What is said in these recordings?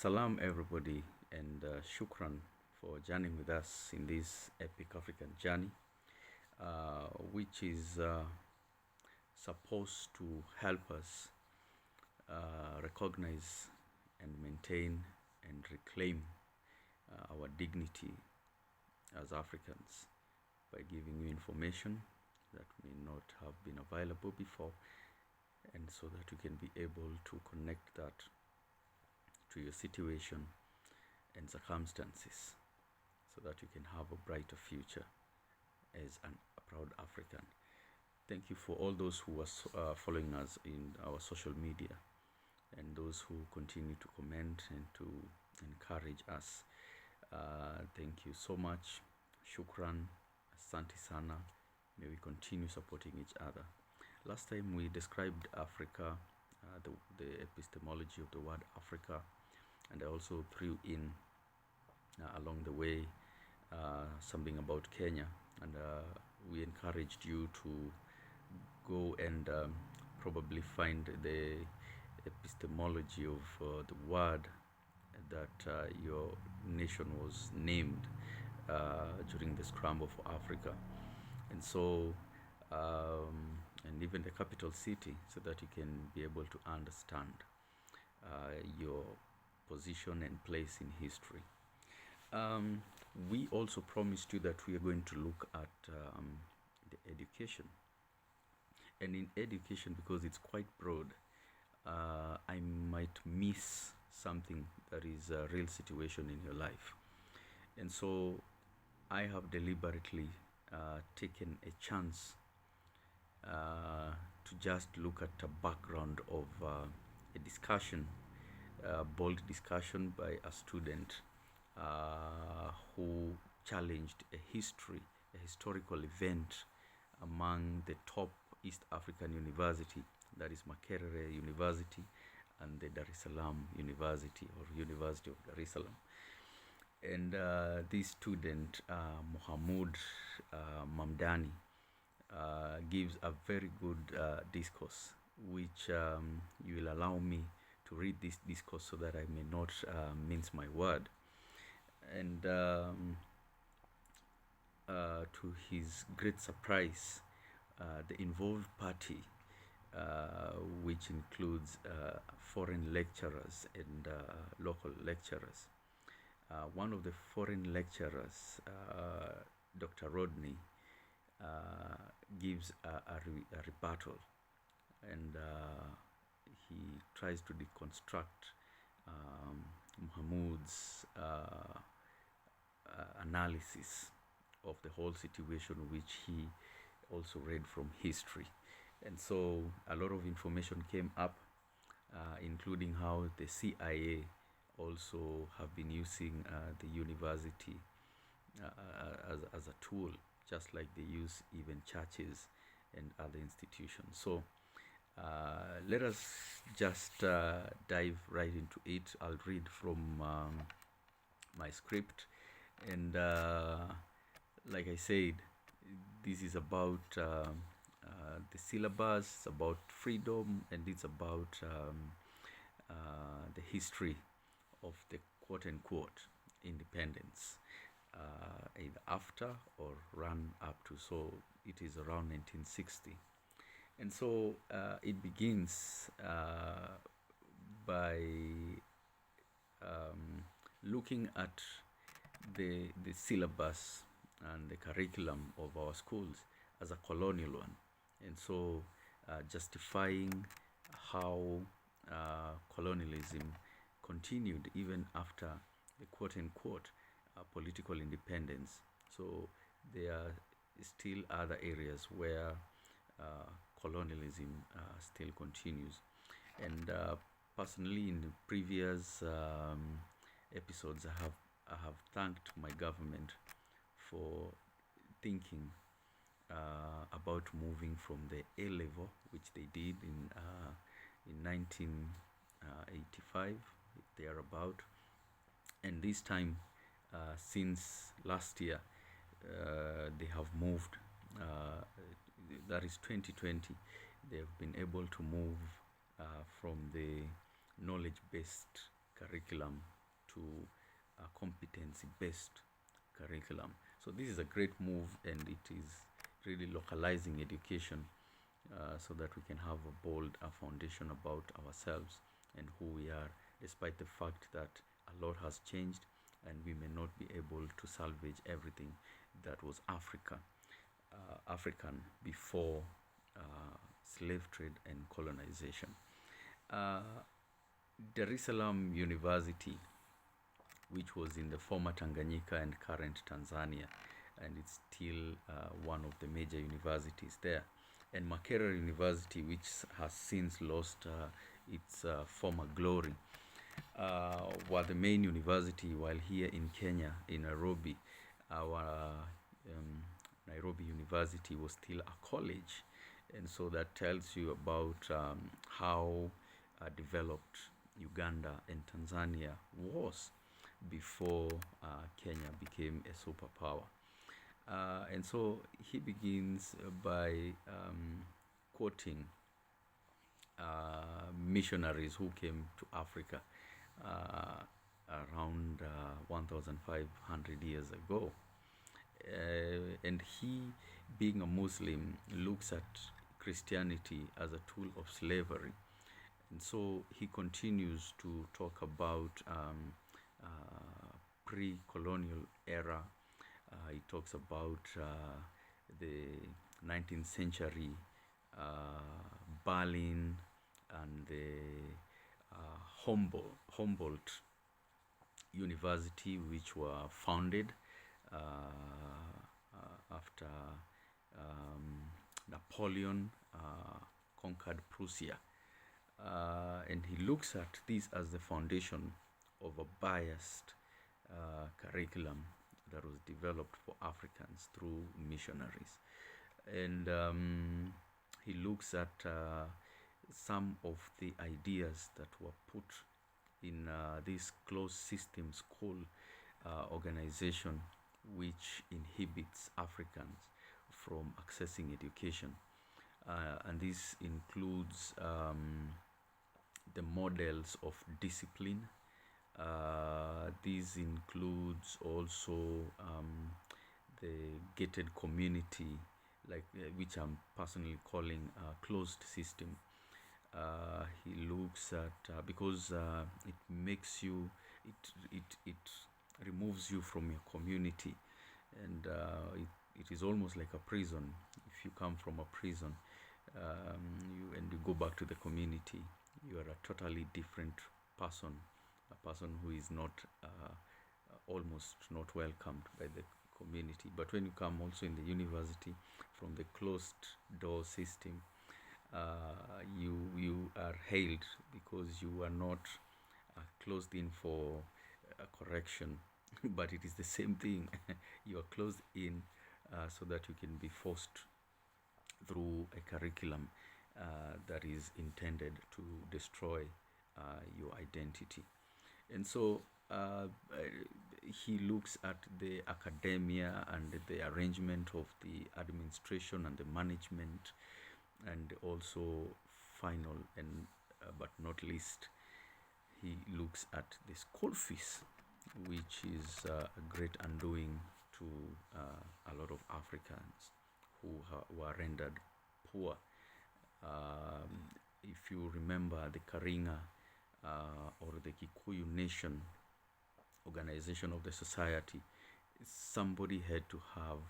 Salam, everybody, and shukran for journeying with us in this epic African journey, which is supposed to help us recognize and maintain and reclaim our dignity as Africans by giving you information that may not have been available before, and so that you can be able to connect that to your situation and circumstances so that you can have a brighter future as a proud African. Thank you for all those who are following us in our social media and those who continue to comment and to encourage us. Thank you so much. Shukran, asante sana. May we continue supporting each other. Last time we described Africa, the epistemology of the word Africa, and I also threw in along the way something about Kenya, and we encouraged you to go and probably find the epistemology of the word that your nation was named during the scramble for Africa, and so and even the capital city, so that you can be able to understand your position and place in history. We also promised you that we are going to look at the education. And in education, because it's quite broad, I might miss something that is a real situation in your life. And so I have deliberately taken a chance to just look at the background of a discussion, bold discussion by a student who challenged a historical event among the top East African university, that is Makerere University and the Dar es Salaam University, or University of Dar es Salaam. And this student, Mohamud Mamdani, gives a very good discourse, which you will allow me to read this discourse so that I may not mince my word. And to his great surprise, the involved party, which includes foreign lecturers and local lecturers, one of the foreign lecturers, Dr. Rodney, gives a rebuttal, and he tries to deconstruct Muhammad's analysis of the whole situation, which he also read from history. And so a lot of information came up, including how the CIA also have been using the university as a tool, just like they use even churches and other institutions. So let us just dive right into it. I'll read from my script, and like I said, this is about the syllabus, it's about freedom, and it's about the history of the quote-unquote independence, either after or run up to, so it is around 1960. And so it begins by looking at the syllabus and the curriculum of our schools as a colonial one, and so justifying how colonialism continued even after the quote-unquote political independence. So there are still other areas where colonialism still continues. And personally, in the previous episodes, I have thanked my government for thinking about moving from the A level, which they did in 1985, thereabout, and this time, since last year, they have moved. That is 2020. They have been able to move from the knowledge-based curriculum to a competency-based curriculum. So this is a great move, and it is really localizing education so that we can have a bold foundation about ourselves and who we are, despite the fact that a lot has changed and we may not be able to salvage everything that was African before slave trade and colonization. Dar es Salaam University, which was in the former Tanganyika and current Tanzania, and it's still one of the major universities there. And Makerere University, which has since lost its former glory, were the main university, while here in Kenya, in Nairobi, our Nairobi University was still a college. And so that tells you about how developed Uganda and Tanzania was before Kenya became a superpower. And so he begins by quoting missionaries who came to Africa around 1,500 years ago. And he, being a Muslim, looks at Christianity as a tool of slavery. And so he continues to talk about pre-colonial era. He talks about the 19th century Berlin and the Humboldt University, which were founded after Napoleon conquered Prussia. And he looks at this as the foundation of a biased curriculum that was developed for Africans through missionaries. And he looks at some of the ideas that were put in this closed system school organization, which inhibits Africans from accessing education. And this includes the models of discipline. This includes also the gated community, like which I'm personally calling a closed system. He looks at because it makes you, it removes you from your community, and it is almost like a prison. If you come from a prison, you go back to the community, you are a totally different person, a person who is not almost not welcomed by the community. But when you come also in the university from the closed door system, you are hailed because you are not closed in for a correction, but it is the same thing. You are closed in so that you can be forced through a curriculum that is intended to destroy your identity. And so he looks at the academia and the arrangement of the administration and the management, and also final and but not least, he looks at the school fees, which is a great undoing to a lot of Africans who were rendered poor. If you remember the Karing'a or the Kikuyu Nation organization of the society, somebody had to have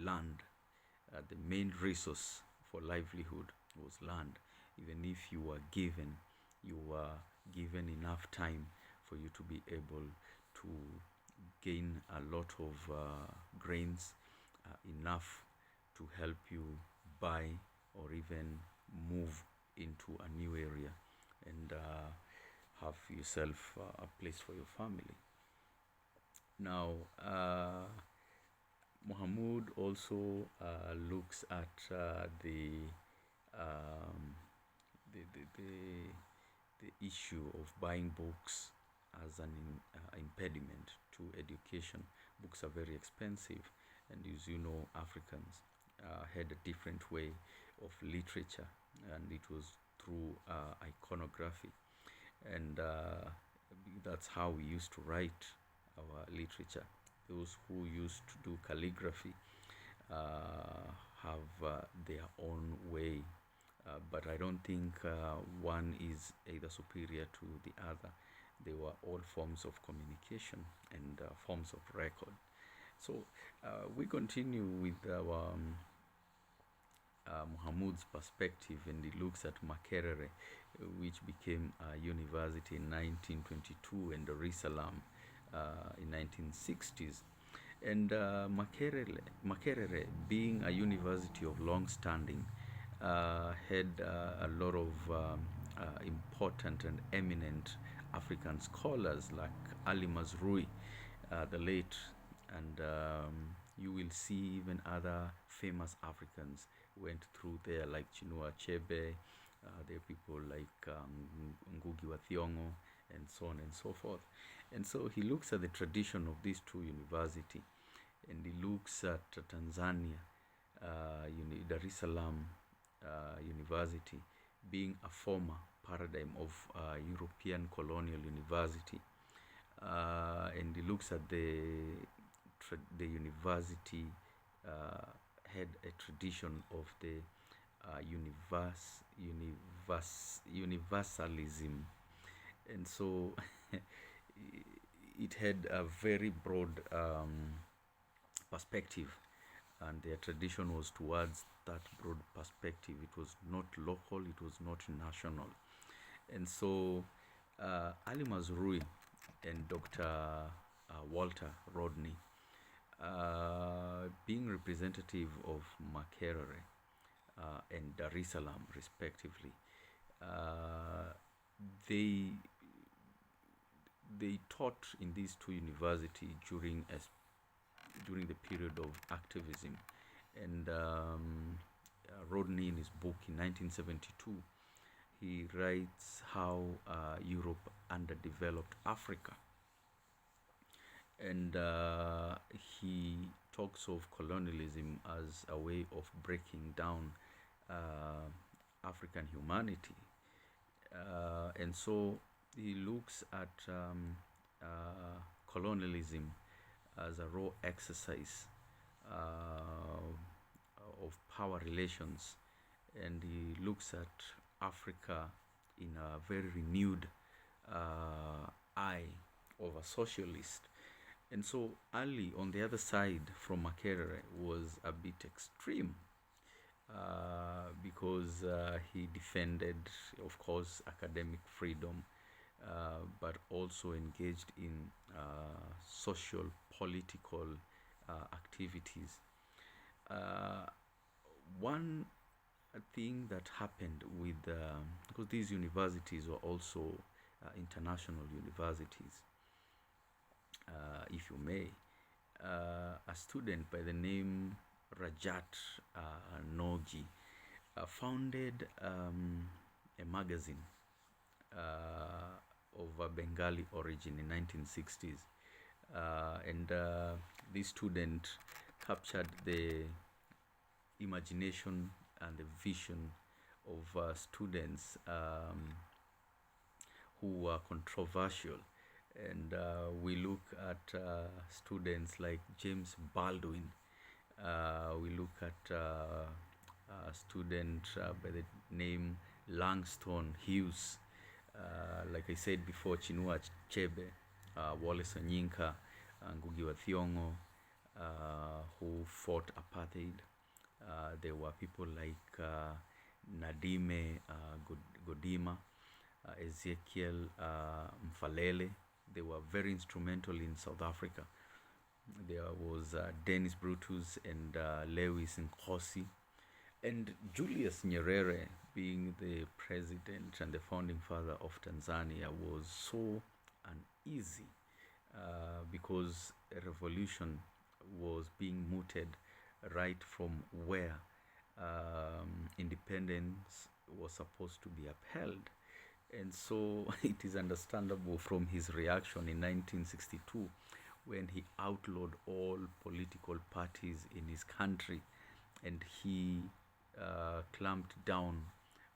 land. The main resource for livelihood was land. Even if you were given enough time for you to be able to gain a lot of grains, enough to help you buy or even move into a new area and have yourself a place for your family. Now, Muhammad also looks at the issue of buying books as an impediment to education. Books are very expensive, and as you know, Africans had a different way of literature, and it was through iconography. and that's how we used to write our literature. Those who used to do calligraphy have their own way, but I don't think one is either superior to the other. They were all forms of communication and forms of record. So we continue with our Muhammud's perspective, and he looks at Makerere, which became a university in 1922, and Dar es Salaam in 1960s. And Makerere, being a university of long standing, had a lot of important and eminent African scholars like Ali Mazrui, the late, and you will see even other famous Africans went through there, like Chinua Achebe. There are people like Ngugi wa Thiong'o, and so on and so forth. And so he looks at the tradition of these two universities, and he looks at Tanzania, Dar es Salaam University, being a former paradigm of European colonial university. And he looks at the university had a tradition of the universalism, and so it had a very broad perspective, and their tradition was towards that broad perspective. It was not local, it was not national. And so Ali Mazrui and Dr. Walter Rodney, being representative of Makerere and Dar es Salaam respectively, they taught in these two universities during the period of activism. And Rodney, in his book in 1972, he writes how Europe underdeveloped Africa, and he talks of colonialism as a way of breaking down African humanity. And so he looks at colonialism as a raw exercise of power relations, and he looks at Africa in a very renewed eye of a socialist. And so Ali, on the other side from Makerere, was a bit extreme because he defended, of course, academic freedom, but also engaged in social, political activities. One thing that happened with, because these universities were also international universities, if you may, a student by the name Rajat Nogi founded a magazine of a Bengali origin in 1960s, and this student captured the imagination and the vision of students who were controversial. And we look at students like James Baldwin. We look at a student by the name Langston Hughes. Like I said before, Chinua Achebe, Wallace Onyinka, Ngugi wa Thiong'o, who fought apartheid. There were people like Nadime Godima, Ezekiel Mfalele. They were very instrumental in South Africa. There was Dennis Brutus and Lewis Nkosi. And Julius Nyerere, being the president and the founding father of Tanzania, was so uneasy because a revolution was being mooted right from where independence was supposed to be upheld. And so it is understandable from his reaction in 1962 when he outlawed all political parties in his country, and he clamped down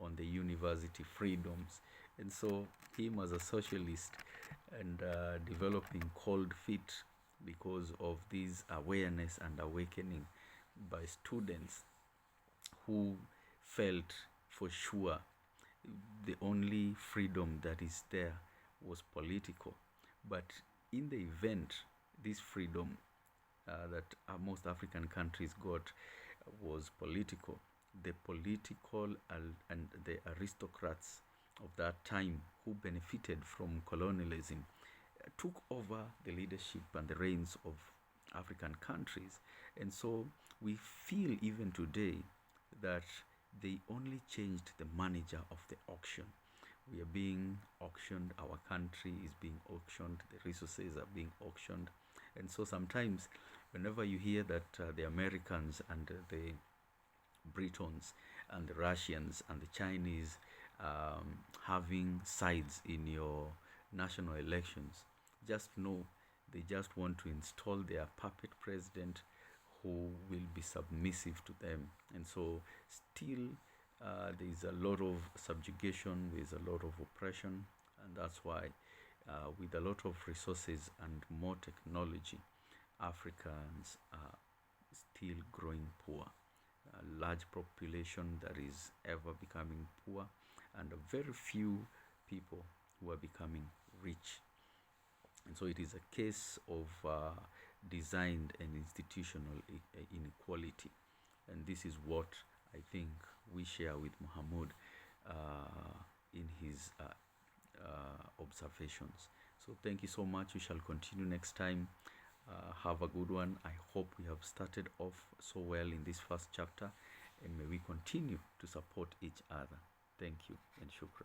on the university freedoms. And so him as a socialist and developing cold feet because of this awareness and awakening by students who felt for sure the only freedom that is there was political. But in the event, this freedom that most African countries got was political. The political and the aristocrats of that time who benefited from colonialism took over the leadership and the reins of African countries. And so we feel even today that they only changed the manager of the auction. We are being auctioned, our country is being auctioned, the resources are being auctioned. And so sometimes, whenever you hear that the Americans and the Britons and the Russians and the Chinese having sides in your national elections, just know they just want to install their puppet president who will be submissive to them. And so, still, there is a lot of subjugation, there is a lot of oppression, and that's why, with a lot of resources and more technology, Africans are still growing poor. A large population that is ever becoming poor, and a very few people who are becoming rich. And so it is a case of designed and institutional inequality. And this is what I think we share with Muhammad in his observations. So thank you so much. We shall continue next time. Have a good one. I hope we have started off so well in this first chapter, and may we continue to support each other. Thank you and shukran.